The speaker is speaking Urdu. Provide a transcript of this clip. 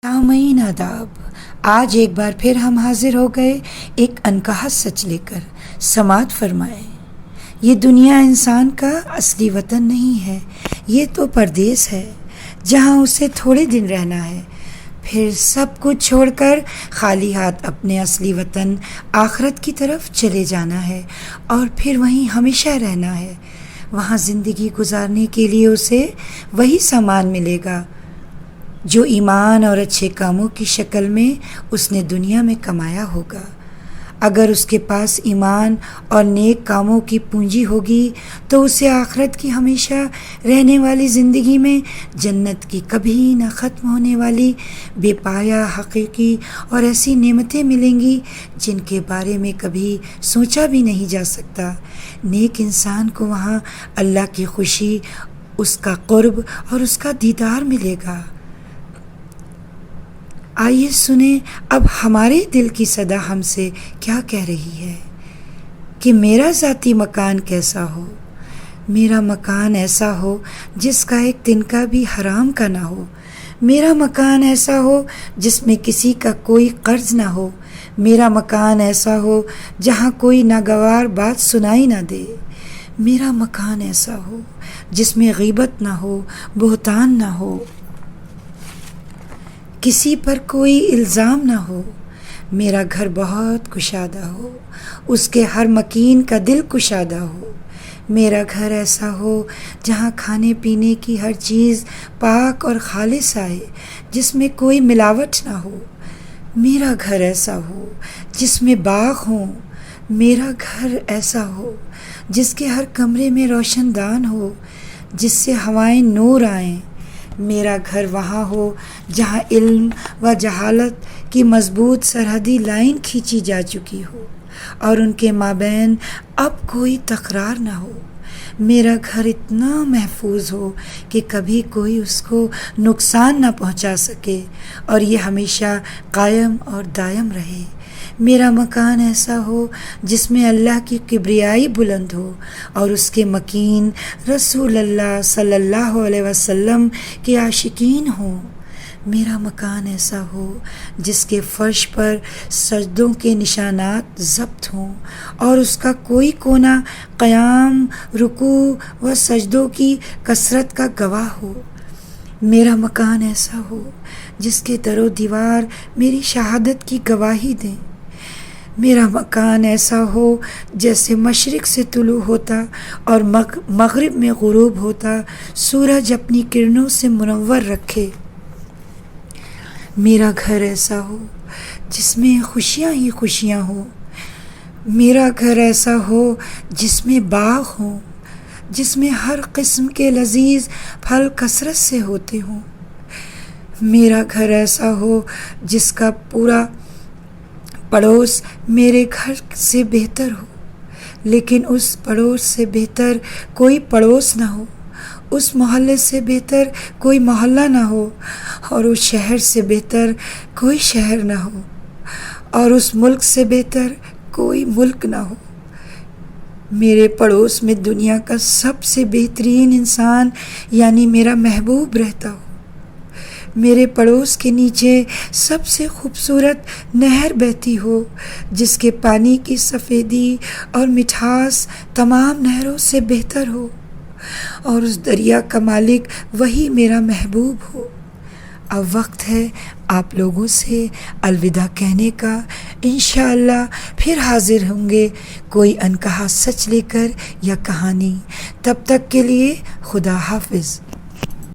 سامعین آداب، آج ایک بار پھر ہم حاضر ہو گئے ایک انکہا سچ لے کر۔ سماعت فرمائیں۔ یہ دنیا انسان کا اصلی وطن نہیں ہے، یہ تو پردیس ہے جہاں اسے تھوڑے دن رہنا ہے، پھر سب کچھ چھوڑ کر خالی ہاتھ اپنے اصلی وطن آخرت کی طرف چلے جانا ہے اور پھر وہیں ہمیشہ رہنا ہے۔ وہاں زندگی گزارنے کے لیے اسے وہی سامان ملے گا جو ایمان اور اچھے کاموں کی شکل میں اس نے دنیا میں کمایا ہوگا۔ اگر اس کے پاس ایمان اور نیک کاموں کی پونجی ہوگی تو اسے آخرت کی ہمیشہ رہنے والی زندگی میں جنت کی کبھی نہ ختم ہونے والی بے پایا حقیقی اور ایسی نعمتیں ملیں گی جن کے بارے میں کبھی سوچا بھی نہیں جا سکتا۔ نیک انسان کو وہاں اللہ کی خوشی، اس کا قرب اور اس کا دیدار ملے گا۔ آئیے سنیں اب ہمارے دل کی صدا ہم سے کیا کہہ رہی ہے کہ میرا ذاتی مکان کیسا ہو۔ میرا مکان ایسا ہو جس کا ایک دن کا بھی حرام کا نہ ہو۔ میرا مکان ایسا ہو جس میں کسی کا کوئی قرض نہ ہو۔ میرا مکان ایسا ہو جہاں کوئی ناگوار بات سنائی نہ دے۔ میرا مکان ایسا ہو جس میں غیبت نہ ہو، بہتان نہ ہو، کسی پر کوئی الزام نہ ہو۔ میرا گھر بہت کشادہ ہو، اس کے ہر مکین کا دل کشادہ ہو۔ میرا گھر ایسا ہو جہاں کھانے پینے کی ہر چیز پاک اور خالص آئے، جس میں کوئی ملاوٹ نہ ہو۔ میرا گھر ایسا ہو جس میں باغ ہوں۔ میرا گھر ایسا ہو جس کے ہر کمرے میں روشن دان ہو، جس سے ہوائیں نور آئیں۔ میرا گھر وہاں ہو جہاں علم و جہالت کی مضبوط سرحدی لائن کھینچی جا چکی ہو اور ان کے مابین اب کوئی تکرار نہ ہو۔ میرا گھر اتنا محفوظ ہو کہ کبھی کوئی اس کو نقصان نہ پہنچا سکے اور یہ ہمیشہ قائم اور دائم رہے۔ میرا مکان ایسا ہو جس میں اللہ کی کبریائی بلند ہو اور اس کے مکین رسول اللہ صلی اللہ علیہ وسلم کے عاشقین ہوں۔ میرا مکان ایسا ہو جس کے فرش پر سجدوں کے نشانات ضبط ہوں اور اس کا کوئی کونا قیام، رکوع و سجدوں کی کثرت کا گواہ ہو۔ میرا مکان ایسا ہو جس کے در و دیوار میری شہادت کی گواہی دیں۔ میرا مکان ایسا ہو جیسے مشرق سے طلوع ہوتا اور مغرب میں غروب ہوتا سورج اپنی کرنوں سے منور رکھے۔ میرا گھر ایسا ہو جس میں خوشیاں ہی خوشیاں ہوں۔ میرا گھر ایسا ہو جس میں باغ ہوں، جس میں ہر قسم کے لذیذ پھل کثرت سے ہوتے ہوں۔ میرا گھر ایسا ہو جس کا پورا پڑوس میرے گھر سے بہتر ہو، لیکن اس پڑوس سے بہتر کوئی پڑوس نہ ہو، اس محلے سے بہتر کوئی محلہ نہ ہو، اور اس شہر سے بہتر کوئی شہر نہ ہو، اور اس ملک سے بہتر کوئی ملک نہ ہو۔ میرے پڑوس میں دنیا کا سب سے بہترین انسان یعنی میرا محبوب رہتا ہو۔ میرے پڑوس کے نیچے سب سے خوبصورت نہر بہتی ہو جس کے پانی کی سفیدی اور مٹھاس تمام نہروں سے بہتر ہو، اور اس دریا کا مالک وہی میرا محبوب ہو۔ اب وقت ہے آپ لوگوں سے الوداع کہنے کا۔ انشاءاللہ پھر حاضر ہوں گے کوئی انکہا سچ لے کر یا کہانی۔ تب تک کے لیے خدا حافظ۔